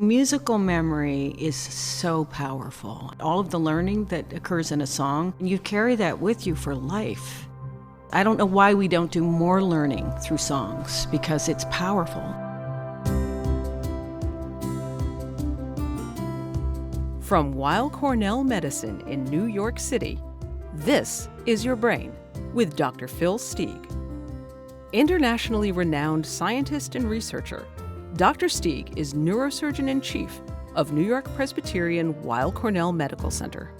Musical memory is so powerful. All of the learning that occurs in a song, you carry that with you for life. I don't know why we don't do more learning through songs, because it's powerful. From Weill Cornell Medicine in New York City, this is Your Brain with Dr. Phil Stieg. Internationally renowned scientist and researcher, Dr. Stieg is Neurosurgeon-in-Chief of New York Presbyterian Weill Cornell Medical Center.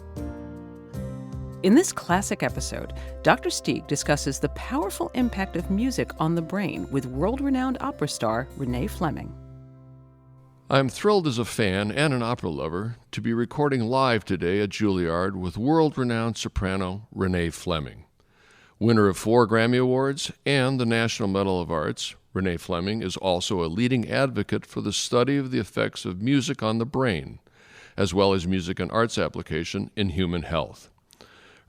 In this classic episode, Dr. Stieg discusses the powerful impact of music on the brain with world-renowned opera star Renée Fleming. I'm thrilled as a fan and an opera lover to be recording live today at Juilliard with world-renowned soprano Renée Fleming. Winner of 4 Grammy Awards and the National Medal of Arts, Renée Fleming is also a leading advocate for the study of the effects of music on the brain, as well as music and arts application in human health.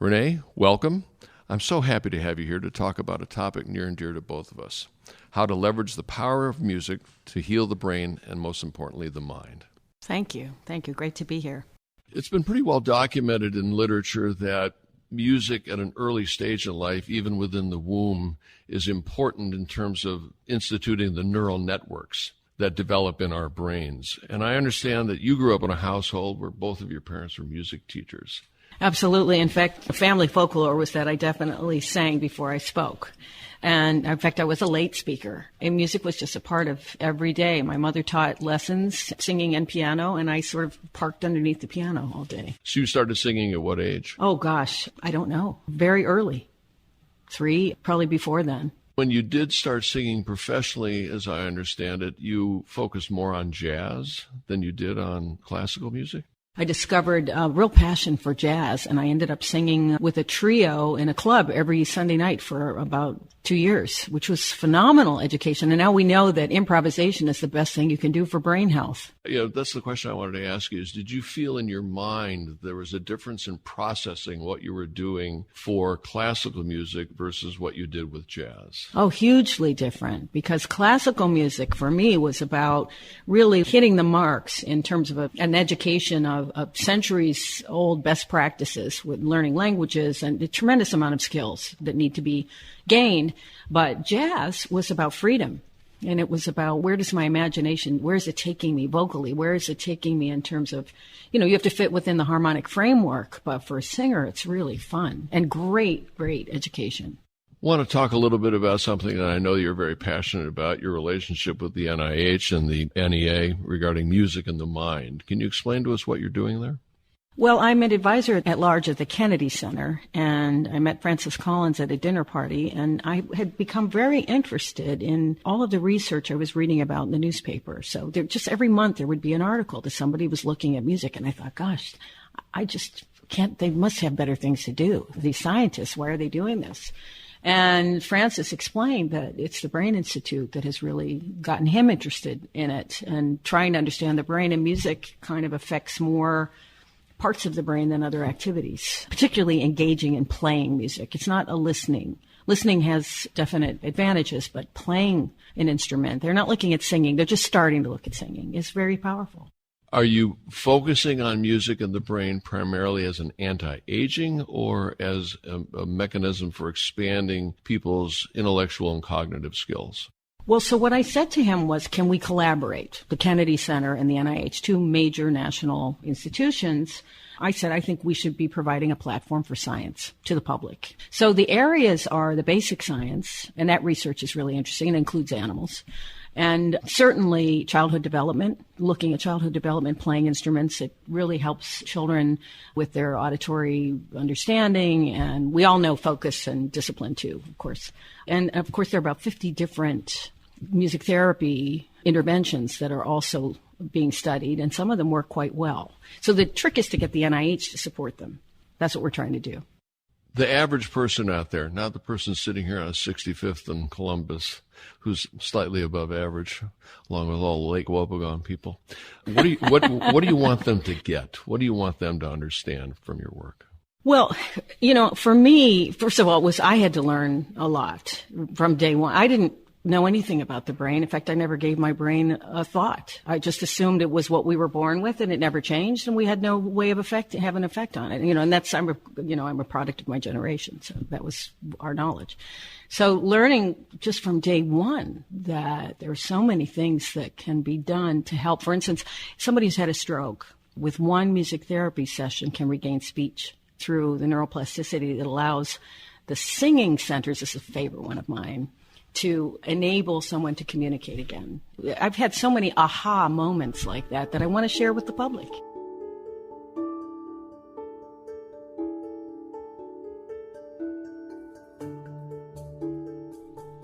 Renée, welcome. I'm so happy to have you here to talk about a topic near and dear to both of us, how to leverage the power of music to heal the brain and, most importantly, the mind. Thank you. Thank you. Great to be here. It's been pretty well documented in literature that music at an early stage in life, even within the womb, is important in terms of instituting the neural networks that develop in our brains. And I understand that you grew up in a household where both of your parents were music teachers. Absolutely. In fact, the family folklore was that I definitely sang before I spoke. And in fact, I was a late speaker. And music was just a part of every day. My mother taught lessons, singing and piano, and I sort of parked underneath the piano all day. So you started singing at what age? Oh, gosh, I don't know. Very early. 3, probably before then. When you did start singing professionally, as I understand it, you focused more on jazz than you did on classical music? I discovered a real passion for jazz, and I ended up singing with a trio in a club every Sunday night for about 2 years, which was phenomenal education. And now we know that improvisation is the best thing you can do for brain health. Yeah, that's the question I wanted to ask you is, did you feel in your mind there was a difference in processing what you were doing for classical music versus what you did with jazz? Oh, hugely different, because classical music for me was about really hitting the marks in terms of an education of centuries-old best practices with learning languages and a tremendous amount of skills that need to be gained. But jazz was about freedom. And it was about, where does my imagination, where is it taking me vocally? Where is it taking me in terms of, you have to fit within the harmonic framework. But for a singer, it's really fun and great education. I want to talk a little bit about something that I know you're very passionate about, your relationship with the NIH and the NEA regarding music and the mind. Can you explain to us what you're doing there? Well, I'm an advisor at large at the Kennedy Center, and I met Francis Collins at a dinner party, and I had become very interested in all of the research I was reading about in the newspaper. So just every month there would be an article that somebody was looking at music, and I thought, gosh, I just can't, they must have better things to do. These scientists, why are they doing this? And Francis explained that it's the Brain Institute that has really gotten him interested in it and trying to understand the brain, and music kind of affects more parts of the brain than other activities, particularly engaging in playing music. It's not a listening. Listening has definite advantages, but playing an instrument, they're not looking at singing. They're just starting to look at singing. It's very powerful. Are you focusing on music and the brain primarily as an anti-aging or as a mechanism for expanding people's intellectual and cognitive skills? Well, so what I said to him was, can we collaborate? The Kennedy Center and the NIH, 2 major national institutions. I said, I think we should be providing a platform for science to the public. So the areas are the basic science, and that research is really interesting. It includes animals. And certainly childhood development, looking at childhood development, playing instruments, it really helps children with their auditory understanding. And we all know focus and discipline too, of course. And of course, there are about 50 different music therapy interventions that are also being studied, and some of them work quite well. So the trick is to get the NIH to support them. That's what we're trying to do. The average person out there, not the person sitting here on 65th and Columbus, who's slightly above average, along with all the Lake Wobegon people. What do you want them to get? What do you want them to understand from your work? Well, for me, first of all, I had to learn a lot from day one. I didn't know anything about the brain. In fact, I never gave my brain a thought. I just assumed it was what we were born with, and it never changed, and we had no way of have an effect on it. And I'm a product of my generation, so that was our knowledge. So learning just from day one that there are so many things that can be done to help. For instance, somebody who's had a stroke with one music therapy session can regain speech through the neuroplasticity that allows the singing centers, this is a favorite one of mine, to enable someone to communicate again. I've had so many aha moments like that I want to share with the public.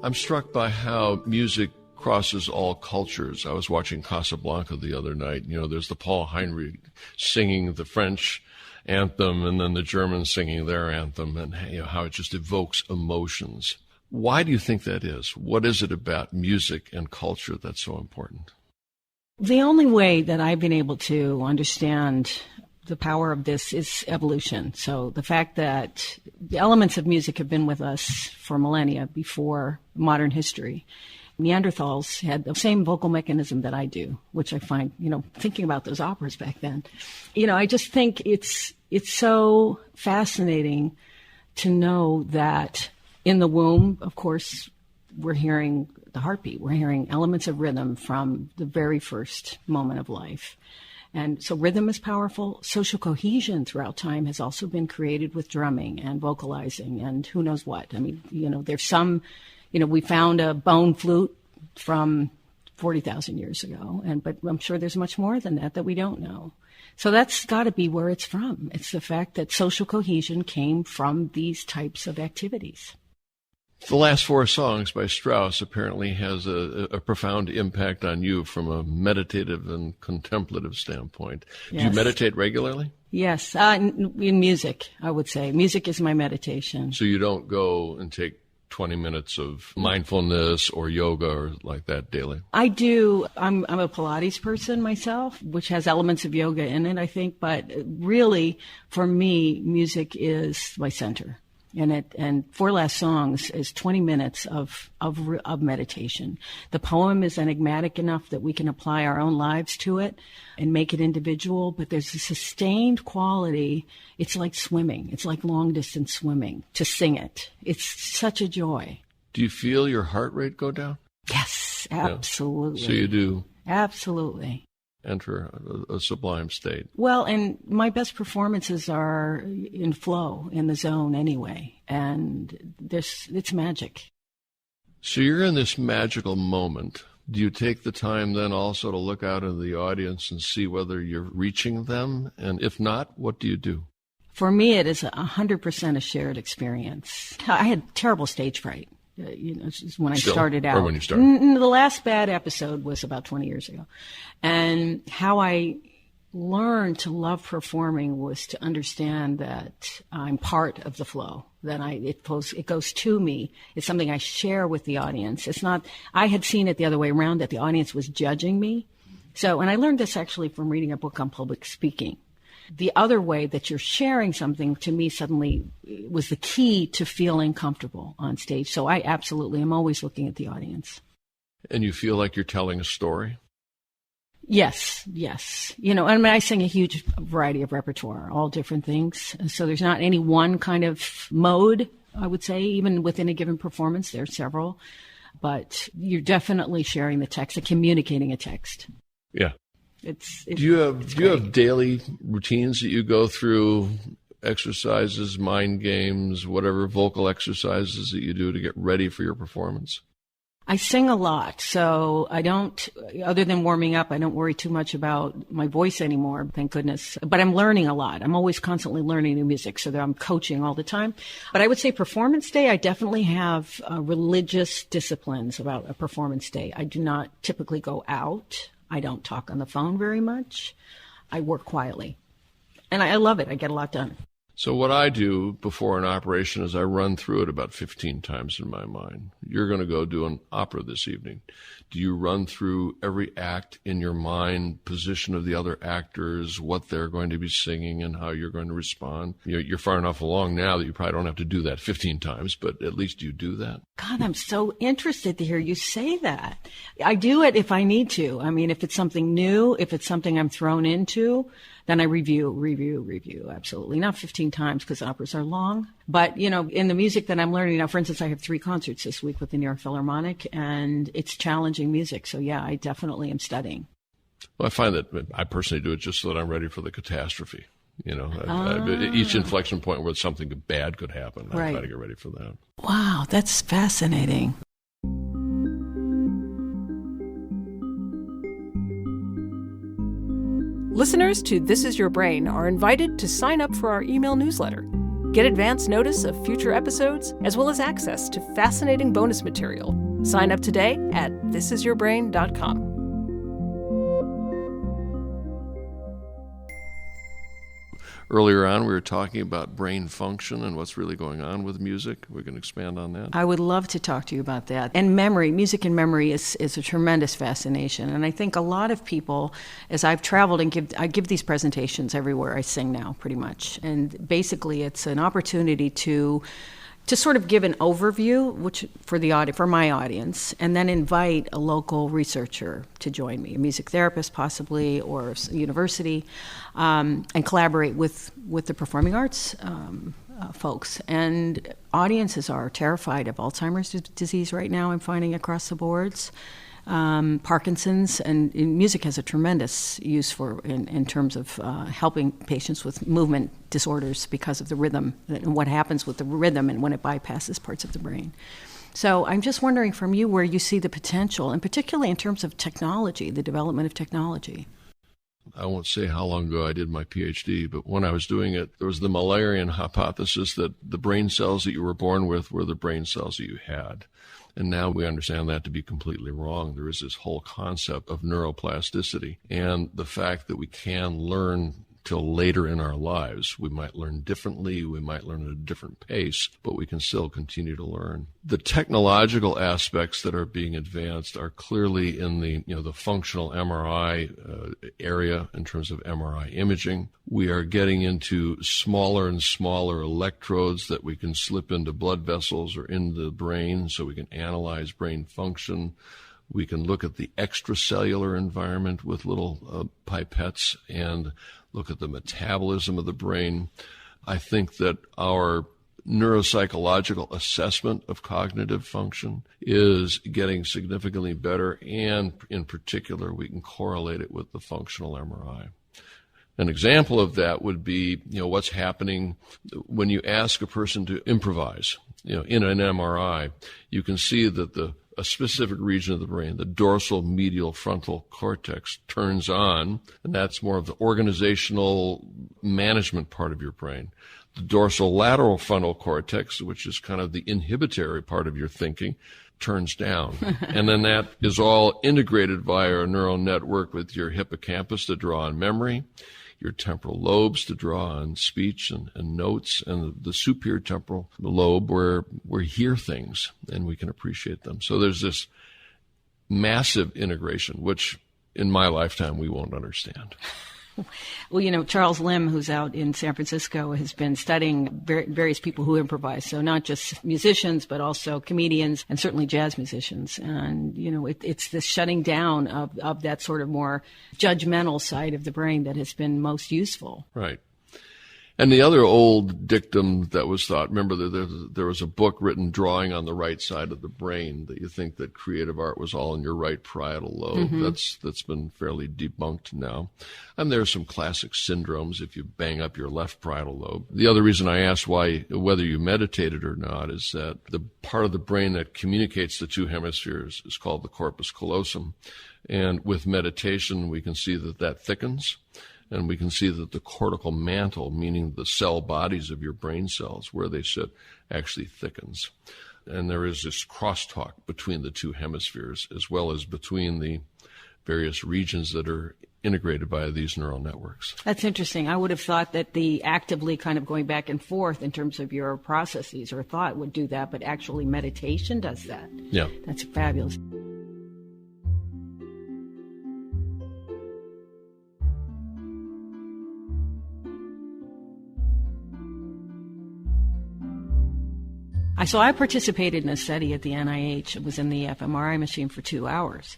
I'm struck by how music crosses all cultures. I was watching Casablanca the other night. There's the Paul Heinrich singing the French anthem and then the Germans singing their anthem, and how it just evokes emotions. Why do you think that is? What is it about music and culture that's so important? The only way that I've been able to understand the power of this is evolution. So the fact that the elements of music have been with us for millennia before modern history. Neanderthals had the same vocal mechanism that I do, which I find, thinking about those operas back then, I just think it's so fascinating to know that in the womb, of course, we're hearing the heartbeat. We're hearing elements of rhythm from the very first moment of life. And so rhythm is powerful. Social cohesion throughout time has also been created with drumming and vocalizing and who knows what. I mean, there's some, we found a bone flute from 40,000 years ago, but I'm sure there's much more than that we don't know. So that's got to be where it's from. It's the fact that social cohesion came from these types of activities. The last four songs by Strauss apparently has a profound impact on you from a meditative and contemplative standpoint. Yes. Do you meditate regularly? Yes, in music, I would say. Music is my meditation. So you don't go and take 20 minutes of mindfulness or yoga or like that daily? I do. I'm a Pilates person myself, which has elements of yoga in it, I think. But really, for me, music is my center. And Four Last Songs is 20 minutes of meditation. The poem is enigmatic enough that we can apply our own lives to it and make it individual, but there's a sustained quality. It's like swimming. It's like long distance swimming to sing it. It's such a joy. Do you feel your heart rate go down? Yes, absolutely. Yeah. So you do? Absolutely. Enter a sublime state. Well, and my best performances are in flow, in the zone anyway, and it's magic. So you're in this magical moment. Do you take the time then also to look out into the audience and see whether you're reaching them? And if not, what do you do? For me, it is 100% a shared experience. I had terrible stage fright. When I started out. Or when you started? The last bad episode was about 20 years ago. And how I learned to love performing was to understand that I'm part of the flow, that it goes to me. It's something I share with the audience. It's not, I had seen it the other way around, that the audience was judging me. So, and I learned this actually from reading a book on public speaking. The other way that you're sharing something, to me, suddenly was the key to feeling comfortable on stage. So I absolutely am always looking at the audience. And you feel like you're telling a story? Yes. I sing a huge variety of repertoire, all different things. So there's not any one kind of mode, I would say. Even within a given performance, there are several. But you're definitely sharing the text and communicating a text. Yeah. Do you have daily routines that you go through, exercises, mind games, whatever vocal exercises that you do to get ready for your performance? I sing a lot, so I don't, other than warming up, I don't worry too much about my voice anymore, thank goodness. But I'm learning a lot. I'm always constantly learning new music, so that I'm coaching all the time. But I would say performance day, I definitely have religious disciplines about a performance day. I do not typically go out. I don't talk on the phone very much. I work quietly. And I love it. I get a lot done. So what I do before an operation is I run through it about 15 times in my mind. You're going to go do an opera this evening. Do you run through every act in your mind, position of the other actors, what they're going to be singing, and how you're going to respond? You're far enough along now that you probably don't have to do that 15 times, but at least you do that. God, I'm so interested to hear you say that. I do it if I need to. I mean, if it's something new, if it's something I'm thrown into, then I review. Absolutely. Not 15 times because operas are long. But, in the music that I'm learning now, for instance, I have 3 concerts this week with the New York Philharmonic, and it's challenging music. So, yeah, I definitely am studying. Well, I find that I personally do it just so that I'm ready for the catastrophe. Each inflection point where something bad could happen, I try to get ready for that. Wow, that's fascinating. Listeners to This Is Your Brain are invited to sign up for our email newsletter. Get advance notice of future episodes, as well as access to fascinating bonus material. Sign up today at thisisyourbrain.com. Earlier on, we were talking about brain function and what's really going on with music. We can expand on that. I would love to talk to you about that. And memory, music and memory is a tremendous fascination. And I think a lot of people, as I've traveled and I give these presentations everywhere I sing now, pretty much. And basically, it's an opportunity to sort of give an overview, which for my audience, and then invite a local researcher to join me, a music therapist possibly, or a university, and collaborate with the performing arts folks. And audiences are terrified of Alzheimer's disease right now, I'm finding across the boards. Parkinson's, and music has a tremendous use in terms of helping patients with movement disorders because of the rhythm and what happens with the rhythm and when it bypasses parts of the brain. So I'm just wondering from you where you see the potential, and particularly in terms of technology, the development of technology. I won't say how long ago I did my PhD, but when I was doing it, there was the Müllerian hypothesis that the brain cells that you were born with were the brain cells that you had. And now we understand that to be completely wrong. There is this whole concept of neuroplasticity and the fact that we can learn till later in our lives. We might learn differently, we might learn at a different pace, but we can still continue to learn. The technological aspects that are being advanced are clearly in the functional MRI area in terms of MRI imaging. We are getting into smaller and smaller electrodes that we can slip into blood vessels or into the brain so we can analyze brain function. We can look at the extracellular environment with little pipettes and look at the metabolism of the brain. I think that our neuropsychological assessment of cognitive function is getting significantly better, and in particular, we can correlate it with the functional MRI. An example of that would be, what's happening when you ask a person to improvise. In an MRI, you can see that a specific region of the brain, the dorsal medial frontal cortex, turns on, and that's more of the organizational management part of your brain. The dorsal lateral frontal cortex, which is kind of the inhibitory part of your thinking, turns down. And then that is all integrated via a neural network with your hippocampus to draw on memory, your temporal lobes to draw on speech and notes, and the superior temporal lobe where we hear things and we can appreciate them. So there's this massive integration, which in my lifetime we won't understand. Well, Charles Lim, who's out in San Francisco, has been studying various people who improvise. So not just musicians, but also comedians and certainly jazz musicians. And, it's this shutting down of that sort of more judgmental side of the brain that has been most useful. Right. And the other old dictum that was thought, remember that there was a book written, Drawing on the Right Side of the Brain, that you think that creative art was all in your right parietal lobe. Mm-hmm. That's been fairly debunked now. And there are some classic syndromes if you bang up your left parietal lobe. The other reason I asked whether you meditated or not is that the part of the brain that communicates the two hemispheres is called the corpus callosum. And with meditation, we can see that thickens. And we can see that the cortical mantle, meaning the cell bodies of your brain cells, where they sit, actually thickens. And there is this crosstalk between the two hemispheres, as well as between the various regions that are integrated by these neural networks. That's interesting. I would have thought that the actively kind of going back and forth in terms of your processes or thought would do that, but actually meditation does that. Yeah. That's fabulous. So I participated in a study at the NIH. It was in the fMRI machine for 2 hours.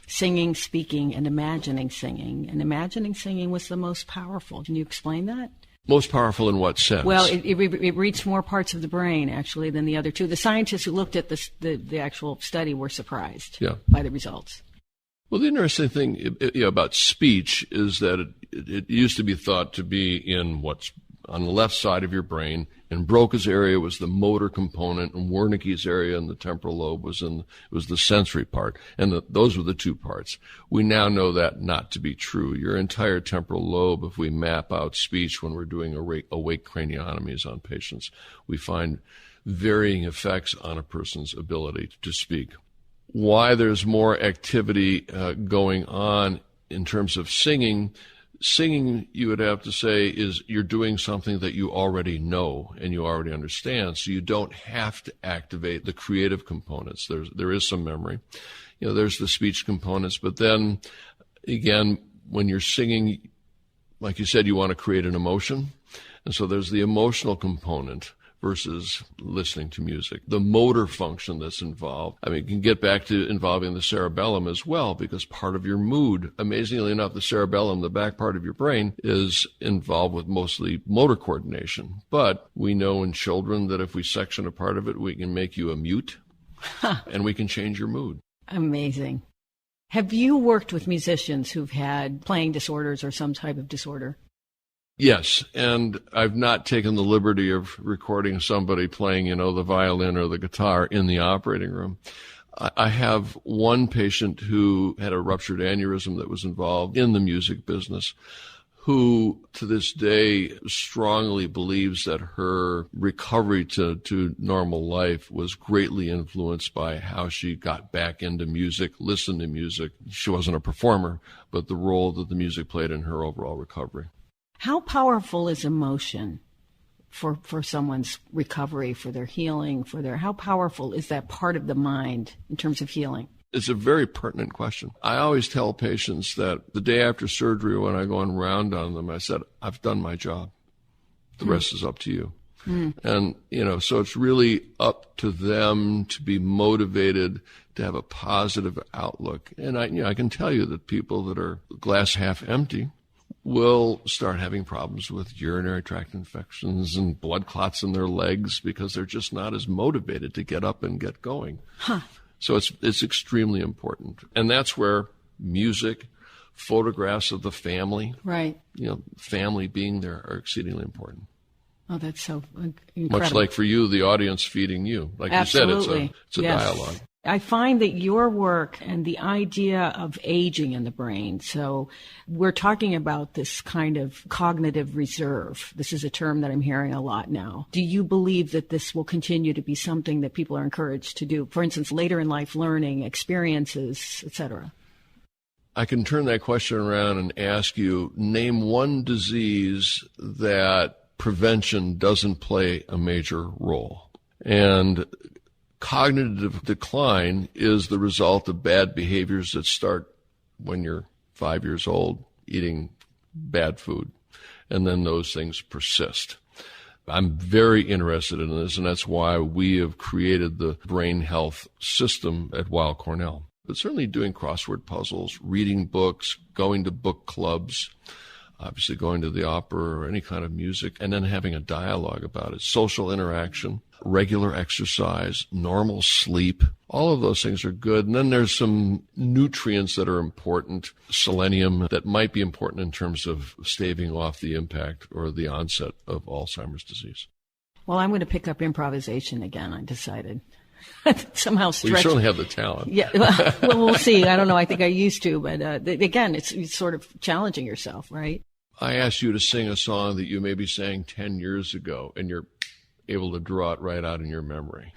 Singing, speaking, and imagining singing. And imagining singing was the most powerful. Can you explain that? Most powerful in what sense? Well, it reached more parts of the brain, actually, than the other two. The scientists who looked at the actual study were surprised by the results. Well, the interesting thing about speech is that it used to be thought to be in what's on the left side of your brain, and Broca's area was the motor component, and Wernicke's area in the temporal lobe was the sensory part, and those were the two parts. We now know that not to be true. Your entire temporal lobe, if we map out speech when we're doing awake craniotomies on patients, we find varying effects on a person's ability to speak. Why there's more activity going on in terms of singing, you would have to say, is you're doing something that you already know and you already understand, so you don't have to activate the creative components. There is some memory. There's the speech components, but then, again, when you're singing, like you said, you want to create an emotion, and so there's the emotional component versus listening to music. The motor function that's involved, it can get back to involving the cerebellum as well, because part of your mood, amazingly enough, the cerebellum, the back part of your brain, is involved with mostly motor coordination. But we know in children that if we section a part of it, we can make you a mute, and we can change your mood. Amazing. Have you worked with musicians who've had playing disorders or some type of disorder? Yes, and I've not taken the liberty of recording somebody playing, the violin or the guitar in the operating room. I have one patient who had a ruptured aneurysm that was involved in the music business, who to this day strongly believes that her recovery to normal life was greatly influenced by how she got back into music, listened to music. She wasn't a performer, but the role that the music played in her overall recovery. How powerful is emotion for someone's recovery, for their healing, how powerful is that part of the mind in terms of healing? It's a very pertinent question. I always tell patients that the day after surgery, when I go on round on them, I said, I've done my job. The rest is up to you. And, so it's really up to them to be motivated to have a positive outlook. And I can tell you that people that are glass half empty will start having problems with urinary tract infections and blood clots in their legs because they're just not as motivated to get up and get going. So it's extremely important. And that's where music, photographs of the family, right? Family being there are exceedingly important. Oh, that's so incredible. Much like for you, the audience feeding you. Like Absolutely. You said, it's a dialogue. I find that your work and the idea of aging in the brain, so we're talking about this kind of cognitive reserve. This is a term that I'm hearing a lot now. Do you believe that this will continue to be something that people are encouraged to do? For instance, later in life learning, experiences, etc. I can turn that question around and ask you, name one disease that prevention doesn't play a major role. And cognitive decline is the result of bad behaviors that start when you're 5 years old, eating bad food, and then those things persist. I'm very interested in this, and that's why we have created the brain health system at Weill Cornell. But certainly doing crossword puzzles, reading books, going to book clubs, obviously going to the opera or any kind of music, and then having a dialogue about it, social interaction, regular exercise, normal sleep. All of those things are good. And then there's some nutrients that are important, selenium, that might be important in terms of staving off the impact or the onset of Alzheimer's disease. Well, I'm going to pick up improvisation again, I decided. Somehow stretch. Well, you certainly have the talent. Yeah, well, we'll see. I don't know. I think I used to. But again, it's sort of challenging yourself, right? I asked you to sing a song that you maybe sang 10 years ago, and you're able to draw it right out in your memory?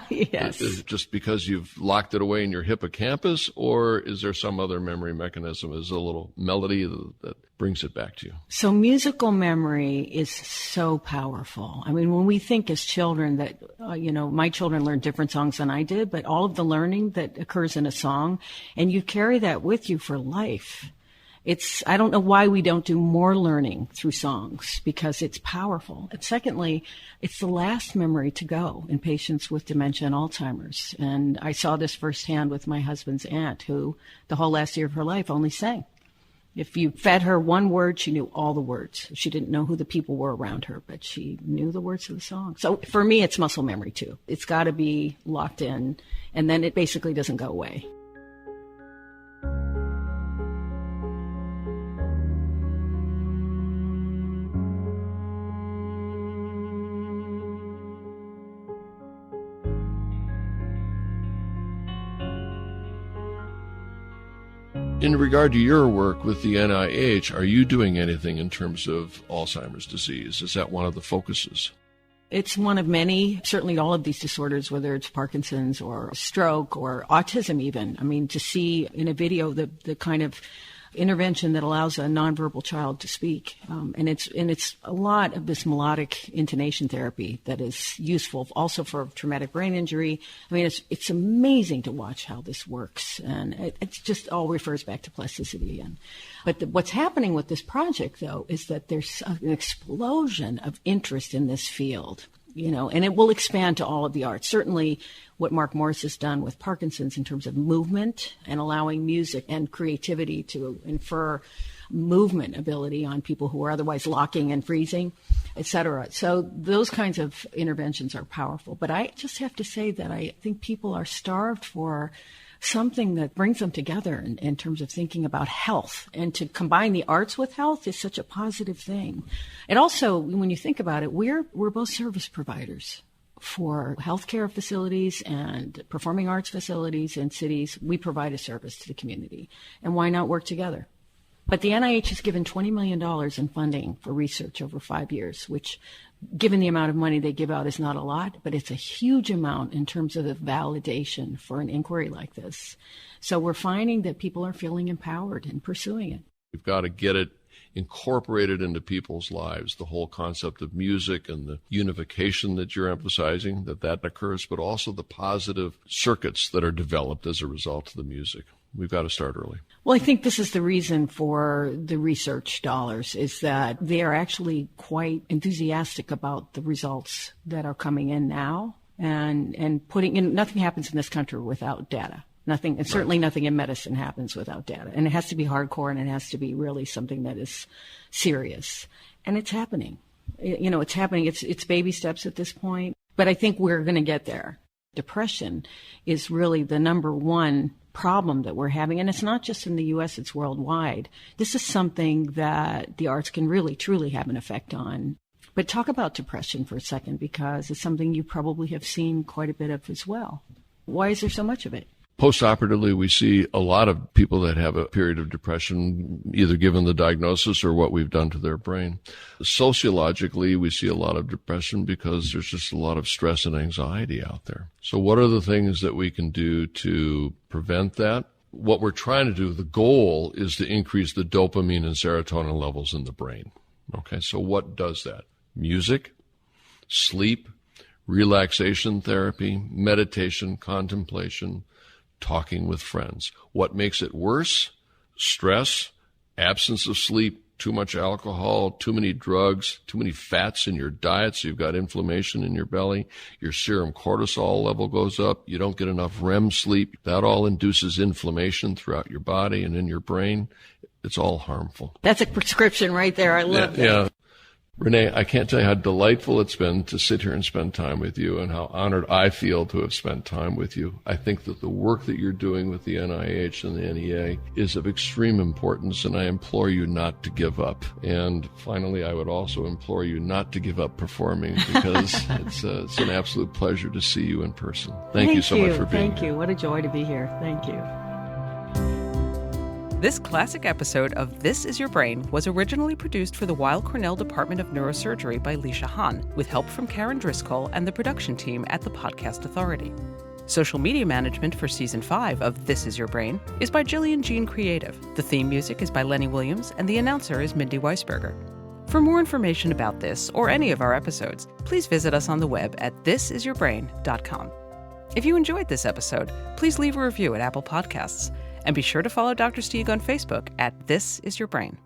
Yes. Is it just because you've locked it away in your hippocampus, or is there some other memory mechanism? Is it a little melody that brings it back to you? So musical memory is so powerful. I mean, when we think as children that, my children learned different songs than I did, but all of the learning that occurs in a song, and you carry that with you for life. I don't know why we don't do more learning through songs, because it's powerful. And secondly, it's the last memory to go in patients with dementia and Alzheimer's. And I saw this firsthand with my husband's aunt, who the whole last year of her life only sang. If you fed her one word, she knew all the words. She didn't know who the people were around her, but she knew the words of the song. So for me, it's muscle memory too. It's got to be locked in, and then it basically doesn't go away. In regard to your work with the NIH, are you doing anything in terms of Alzheimer's disease? Is that one of the focuses? It's one of many, certainly all of these disorders, whether it's Parkinson's or stroke or autism even. I mean, to see in a video the kind of intervention that allows a nonverbal child to speak. And it's a lot of this melodic intonation therapy that is useful also for traumatic brain injury. I mean, it's amazing to watch how this works. And it just all refers back to plasticity again. But what's happening with this project, though, is that there's an explosion of interest in this field. And it will expand to all of the arts. Certainly what Mark Morris has done with Parkinson's in terms of movement and allowing music and creativity to infer movement ability on people who are otherwise locking and freezing, et cetera. So those kinds of interventions are powerful. But I just have to say that I think people are starved for something that brings them together in terms of thinking about health. And to combine the arts with health is such a positive thing. And also, when you think about it, we're both service providers for healthcare facilities and performing arts facilities in cities. We provide a service to the community. And why not work together? But the NIH has given $20 million in funding for research over 5 years, which, given the amount of money they give out, is not a lot, but it's a huge amount in terms of the validation for an inquiry like this. So we're finding that people are feeling empowered and pursuing it. We've got to get it incorporated into people's lives, the whole concept of music and the unification that you're emphasizing, that occurs, but also the positive circuits that are developed as a result of the music. We've got to start early. Well, I think this is the reason for the research dollars, is that they are actually quite enthusiastic about the results that are coming in now, and putting in. Nothing happens in this country without data. Nothing, and certainly nothing in medicine happens without data. And it has to be hardcore, and it has to be really something that is serious. And it's happening. It's happening. It's baby steps at this point. But I think we're going to get there. Depression is really the number one problem that we're having. And it's not just in the U.S., it's worldwide. This is something that the arts can really, truly have an effect on. But talk about depression for a second, because it's something you probably have seen quite a bit of as well. Why is there so much of it? Postoperatively, we see a lot of people that have a period of depression, either given the diagnosis or what we've done to their brain. Sociologically, we see a lot of depression because there's just a lot of stress and anxiety out there. So what are the things that we can do to prevent that? What we're trying to do, the goal is to increase the dopamine and serotonin levels in the brain. Okay, so what does that? Music, sleep, relaxation therapy, meditation, contemplation, talking with friends. What makes it worse? Stress, absence of sleep, too much alcohol, too many drugs, too many fats in your diet, so you've got inflammation in your belly. Your serum cortisol level goes up. You don't get enough REM sleep. That all induces inflammation throughout your body and in your brain. It's all harmful. That's a prescription right there. I love that. Yeah. Renee, I can't tell you how delightful it's been to sit here and spend time with you, and how honored I feel to have spent time with you. I think that the work that you're doing with the NIH and the NEA is of extreme importance, and I implore you not to give up. And finally, I would also implore you not to give up performing, because it's an absolute pleasure to see you in person. Thank you so much for being here. Thank you. What a joy to be here. Thank you. This classic episode of This Is Your Brain was originally produced for the Weill Cornell Department of Neurosurgery by Leisha Hahn, with help from Karen Driscoll and the production team at the Podcast Authority. Social media management for Season 5 of This Is Your Brain is by Jillian Jean Creative. The theme music is by Lenny Williams, and the announcer is Mindy Weisberger. For more information about this or any of our episodes, please visit us on the web at thisisyourbrain.com. If you enjoyed this episode, please leave a review at Apple Podcasts, and be sure to follow Dr. Stieg on Facebook at This Is Your Brain.